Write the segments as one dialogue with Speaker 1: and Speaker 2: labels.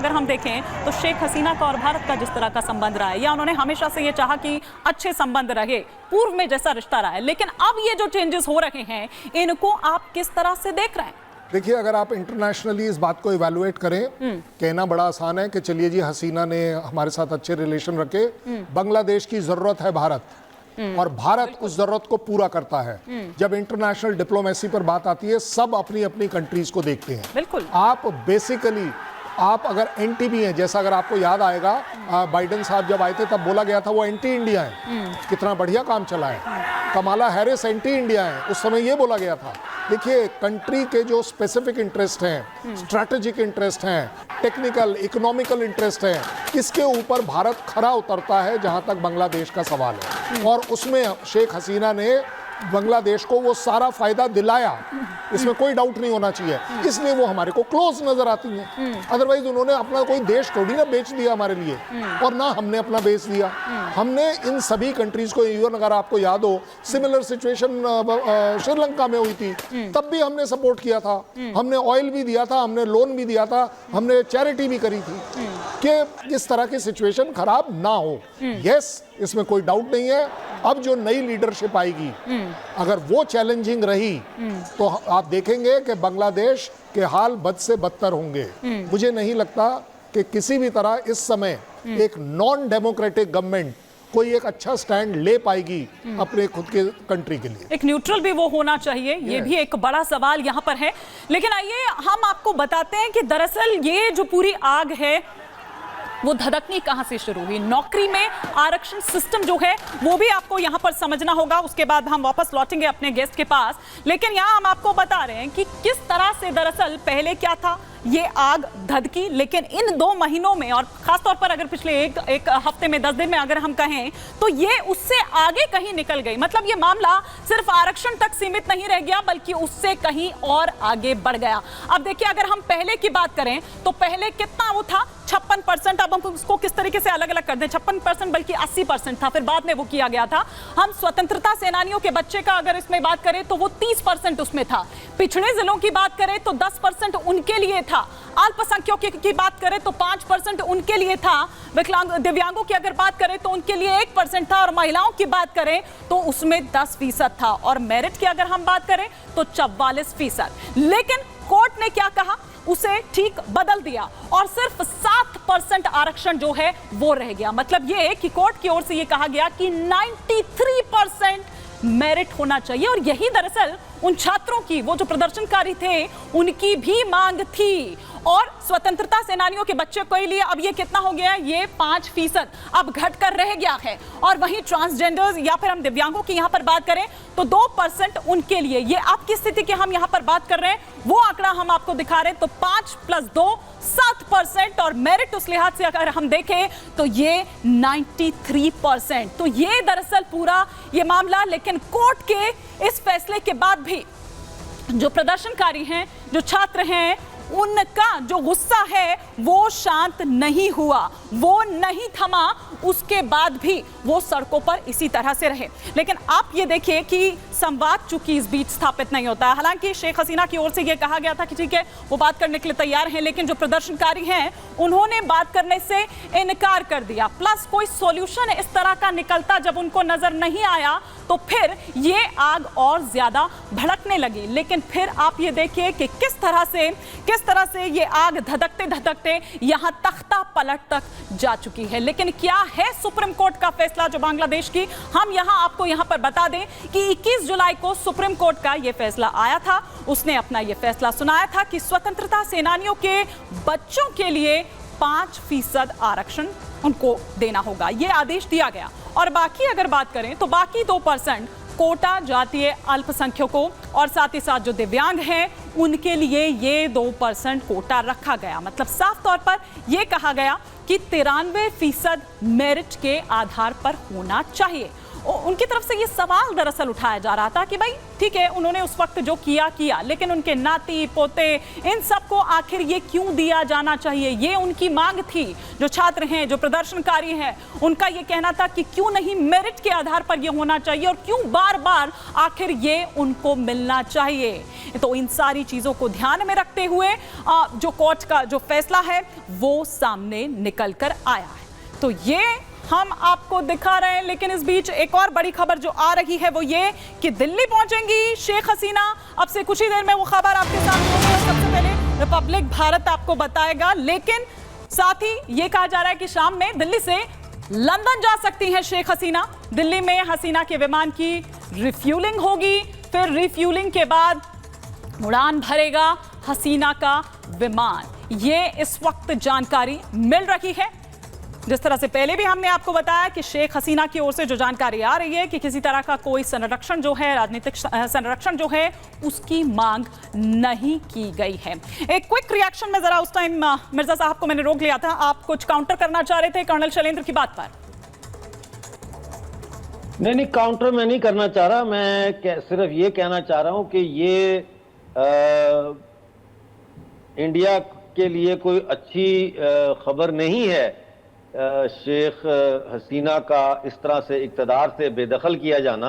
Speaker 1: अगर हम देखें तो शेख हसीना का और भारत का जिस तरह का संबंध रहा है, या उन्होंने हमेशा से ये चाहा कि अच्छे संबंध रहे, पूर्व में जैसा रिश्ता रहा है, लेकिन अब ये जो चेंजेस हो रहे हैं इनको आप किस तरह से देख रहे हैं?
Speaker 2: देखिए, अगर आप इंटरनेशनली इस बात को इवैल्यूएट करें, कहना बड़ा आसान है कि चलिए जी हसीना ने हमारे साथ अच्छे रिलेशन रखे, बांग्लादेश की जरूरत है भारत, और भारत उस जरूरत को पूरा करता है। जब इंटरनेशनल डिप्लोमेसी पर बात आती है, सब अपनी अपनी कंट्रीज को देखते हैं।
Speaker 1: बिल्कुल।
Speaker 2: आप बेसिकली आप अगर एंटी भी हैं, जैसा अगर आपको याद आएगा बाइडेन साहब जब आए थे तब बोला गया था वो एंटी इंडिया है, कितना बढ़िया काम चला है। कमाला हैरिस एंटी इंडिया है, उस समय ये बोला गया था। देखिए, कंट्री के जो स्पेसिफिक इंटरेस्ट हैं, स्ट्रैटेजिक इंटरेस्ट हैं, टेक्निकल इकोनॉमिकल इंटरेस्ट हैं, इसके ऊपर भारत खरा उतरता है जहां तक बांग्लादेश का सवाल है। और उसमें शेख हसीना ने बांग्लादेश को वो सारा फायदा दिलाया, इसमें कोई डाउट नहीं होना चाहिए, इसलिए वो हमारे को क्लोज नजर आती हैं। अदरवाइज उन्होंने अपना कोई देश थोड़ी ना बेच दिया हमारे लिए, और ना हमने अपना बेच दिया। हमने इन सभी कंट्रीज को, इवन अगर आपको याद हो सिमिलर सिचुएशन श्रीलंका में हुई थी, तब भी हमने सपोर्ट किया था, हमने ऑयल भी दिया था, हमने लोन भी दिया था, हमने चैरिटी भी करी थी कि इस तरह की सिचुएशन खराब ना हो। यस, इसमें कोई डाउट नहीं है। अब जो नई लीडरशिप आएगी, अगर वो चैलेंजिंग रही तो आप देखेंगे कि बांग्लादेश के हाल बद से बदतर होंगे। मुझे नहीं लगता कि किसी भी तरह इस समय एक नॉन डेमोक्रेटिक गवर्नमेंट कोई एक अच्छा स्टैंड ले पाएगी अपने खुद के कंट्री के लिए।
Speaker 1: एक न्यूट्रल भी वो होना चाहिए, ये भी एक बड़ा सवाल यहाँ पर है। लेकिन आइए हम आपको बताते हैं कि दरअसल ये जो पूरी आग है वो धधकनी कहां से शुरू हुई। नौकरी में आरक्षण सिस्टम जो है वो भी आपको यहां पर समझना होगा, उसके बाद हम वापस लौटेंगे अपने गेस्ट के पास। लेकिन यहां हम आपको बता रहे हैं कि किस तरह से दरअसल पहले क्या था, ये आग धधकी, लेकिन इन 2 महीनों में, और खासतौर पर अगर पिछले एक हफ्ते में 10 दिन में अगर हम कहें, तो ये उससे आगे कहीं निकल गई। मतलब ये मामला सिर्फ आरक्षण तक सीमित नहीं रह गया, बल्कि उससे कहीं और आगे बढ़ गया। अब देखिए, अगर हम पहले की बात करें तो पहले कितना वो था, 56%। अब हम उसको किस तरीके से अलग अलग कर दें, 56% बल्कि 80% था, फिर बाद में वो किया गया था। हम स्वतंत्रता सेनानियों के बच्चे का अगर इसमें बात करें तो वो 30% उसमें था। पिछड़े जिलों की बात करें तो 10% उनके लिए था। अल्पसंख्यकों की बात करें तो 5% उनके लिए था। विकलांग दिव्यांगों की अगर बात करें तो उनके लिए 1% था, और महिलाओं की बात करें तो उसमें 10% था, और मेरिट की अगर हम बात करें तो 44%। लेकिन कोर्ट ने क्या कहा, उसे ठीक बदल दिया, और सिर्फ 7% आरक्षण जो है वो रह गया। मतलब ये कि कोर्ट की ओर से ये कहा गया कि 93% मेरिट होना चाहिए, और यही दरअसल उन छात्रों की, वो जो प्रदर्शनकारी थे, उनकी भी मांग थी। और स्वतंत्रता सेनानियों के बच्चे के लिए अब ये कितना हो गया है, ये 5% अब घटकर रह गया है। और वहीं ट्रांसजेंडर्स या फिर हम दिव्यांगों की यहां पर बात करें तो 2% उनके लिए। ये आपकी स्थिति की हम यहां पर बात कर रहे हैं, वो आंकड़ा हम आपको दिखा रहे हैं। तो 5 + 2 7%, और मेरिट उस लिहाज से अगर हम देखें तो ये 93%। तो ये दरअसल पूरा ये मामला, लेकिन कोर्ट के इस फैसले के बाद भी जो प्रदर्शनकारी हैं, जो छात्र हैं, उनका जो गुस्सा है वो शांत नहीं हुआ, वो नहीं थमा। उसके बाद भी वो सड़कों पर इसी तरह से रहे। लेकिन आप ये देखिए कि संवाद चूंकि इस बीच स्थापित नहीं होता है। हालांकि शेख हसीना की ओर से ये कहा गया था कि ठीक है वो बात करने के लिए तैयार हैं, लेकिन जो प्रदर्शनकारी हैं उन्होंने बात करने से इनकार कर दिया। प्लस कोई सॉल्यूशन इस तरह का निकलता जब उनको नजर नहीं आया, तो फिर ये आग और ज्यादा भड़कने लगी। लेकिन फिर आप ये देखिए कि किस तरह से ये आग धधकते धधकते यहां तख्ता पलट तक जा चुकी है। लेकिन क्या है सुप्रीम कोर्ट का फैसला जो बांग्लादेश की, हम यहां आपको यहां पर बता दें कि 21 जुलाई को सुप्रीम कोर्ट का ये फैसला आया था। उसने अपना ये फैसला सुनाया था कि स्वतंत्रता सेनानियों के बच्चों के लिए 5% आरक्षण उनको देना होगा, ये आदेश दिया गया। और बाकी अगर बात करें तो बाकी 2% कोटा जातीय अल्पसंख्यकों और साथ ही साथ जो दिव्यांग हैं उनके लिए ये 2% कोटा रखा गया। मतलब साफ तौर पर यह कहा गया कि 93% मेरिट के आधार पर होना चाहिए। उनकी तरफ से ये सवाल दरअसल उठाया जा रहा था कि भाई ठीक है, उन्होंने उस वक्त जो किया, लेकिन उनके नाती पोते इन सबको आखिर ये क्यों दिया जाना चाहिए? ये उनकी मांग थी। जो छात्र हैं, जो प्रदर्शनकारी हैं, उनका ये कहना था कि क्यों नहीं मेरिट के आधार पर ये होना चाहिए और क्यों बार बार आखिर ये उनको मिलना चाहिए। तो इन सारी चीजों को ध्यान में रखते हुए जो कोर्ट का जो फैसला है वो सामने निकल कर आया है। तो ये हम आपको दिखा रहे हैं, लेकिन इस बीच एक और बड़ी खबर जो आ रही है वो ये कि दिल्ली पहुंचेंगी शेख हसीना। अब से कुछ ही देर में वो खबर आपके सामने होगी। सबसे पहले रिपब्लिक भारत आपको बताएगा, लेकिन साथ ही ये कहा जा रहा है कि शाम में दिल्ली से लंदन जा सकती हैं शेख हसीना। दिल्ली में हसीना के विमान की रिफ्यूलिंग होगी, फिर रिफ्यूलिंग के बाद उड़ान भरेगा हसीना का विमान। ये इस वक्त जानकारी मिल रही है। जिस तरह से पहले भी हमने आपको बताया कि शेख हसीना की ओर से जो जानकारी आ रही है कि किसी तरह का कोई संरक्षण जो है, राजनीतिक संरक्षण जो है, उसकी मांग नहीं की गई है। एक क्विक रिएक्शन में जरा उस टाइम मिर्जा साहब को मैंने रोक लिया था, आप कुछ काउंटर करना चाह रहे थे कर्नल शैलेंद्र की बात पर।
Speaker 3: नहीं, काउंटर मैं नहीं करना चाह रहा। मैं सिर्फ ये कहना चाह रहा हूं कि ये इंडिया के लिए कोई अच्छी खबर नहीं है शेख हसीना का इस तरह से इक़्तिदार से बेदखल किया जाना।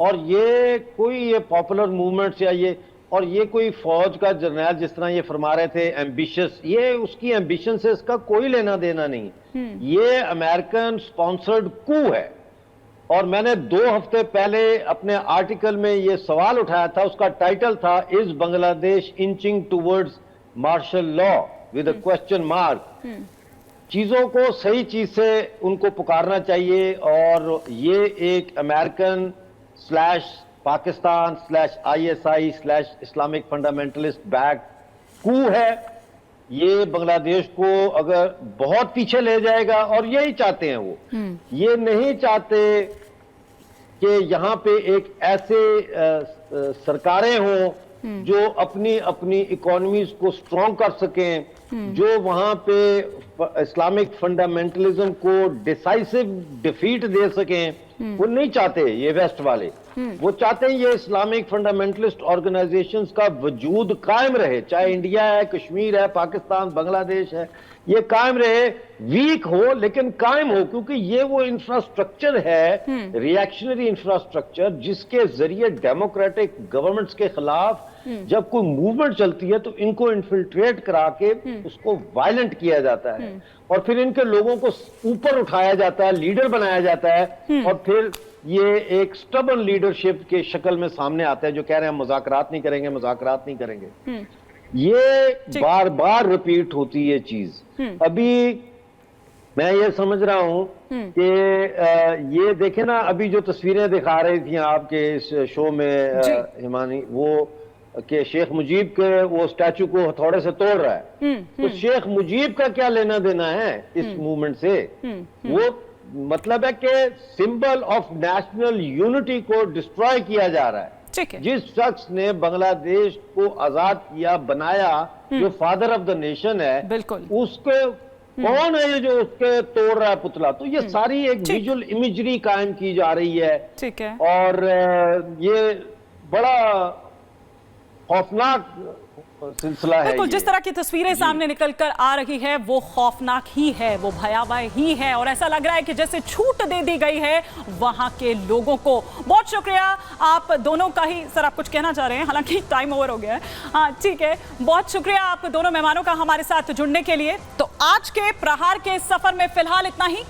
Speaker 3: और ये पॉपुलर मूवमेंट्स या ये कोई फौज का जर्नैल जिस तरह ये फरमा रहे थे एम्बिशियस, ये उसकी एम्बिशन से इसका कोई लेना देना नहीं। ये अमेरिकन स्पॉन्सर्ड कू है। और मैंने 2 हफ्ते पहले अपने आर्टिकल में ये सवाल उठाया था, उसका टाइटल था is Bangladesh inching towards martial law with a question mark. चीजों को सही चीज से उनको पुकारना चाहिए। और ये एक American /Pakistan /ISI Islamic fundamentalist back coup है। ये बांग्लादेश को अगर बहुत पीछे ले जाएगा, और यही चाहते हैं वो। ये नहीं चाहते कि यहाँ पे एक ऐसे सरकारें हों जो अपनी अपनी इकोनॉमीज को स्ट्रॉन्ग कर सकें, जो वहां पे इस्लामिक फंडामेंटलिज्म को डिसाइसिव डिफीट दे सकें। वो नहीं चाहते ये वेस्ट वाले। वो चाहते हैं ये इस्लामिक फंडामेंटलिस्ट ऑर्गेनाइजेशंस का वजूद कायम रहे, चाहे इंडिया है, कश्मीर है, पाकिस्तान, बांग्लादेश है, ये कायम रहे, वीक हो लेकिन कायम हो। क्योंकि ये वो इंफ्रास्ट्रक्चर है, रिएक्शनरी इंफ्रास्ट्रक्चर, जिसके जरिए डेमोक्रेटिक गवर्नमेंट्स के खिलाफ जब कोई मूवमेंट चलती है तो इनको इन्फिल्ट्रेट करा के उसको वायलेंट किया जाता है, और फिर इनके लोगों को ऊपर उठाया जाता है, लीडर बनाया जाता है, और फिर ये एक स्टबर्न लीडरशिप के शक्ल में सामने आता है जो कह रहे हैं मुज़ाकरात नहीं करेंगे, मुज़ाकरात नहीं करेंगे। ये बार बार रिपीट होती है चीज। अभी मैं ये समझ रहा हूं कि ये देखे ना, अभी जो तस्वीरें दिखा रही थी आपके इस शो में हिमानी, वो कि शेख मुजीब के वो स्टैचू को हथौड़े से तोड़ रहा है। तो शेख मुजीब का क्या लेना देना है इस मूवमेंट से? वो मतलब है कि सिंबल ऑफ नेशनल यूनिटी को डिस्ट्रॉय किया जा रहा है। जिस शख्स ने बांग्लादेश को आजाद किया, बनाया, जो फादर ऑफ द नेशन है, बिल्कुल, उसके कौन है ये जो उसके तोड़ रहा है पुतला? तो ये सारी एक विजुअल इमेजरी कायम की जा रही है। ठीक है। और ये बड़ा खौफनाक सिलसिला है।
Speaker 1: बिल्कुल, जिस तरह की तस्वीरें सामने निकल कर आ रही है वो खौफनाक ही है, वो भयावह ही है, और ऐसा लग रहा है कि जैसे छूट दे दी गई है वहां के लोगों को। बहुत शुक्रिया आप दोनों का ही। सर, आप कुछ कहना चाह रहे हैं? हालांकि टाइम ओवर हो गया है। हाँ, ठीक है। बहुत शुक्रिया आप दोनों मेहमानों का हमारे साथ जुड़ने के लिए। तो आज के प्रहार के सफर में फिलहाल इतना ही।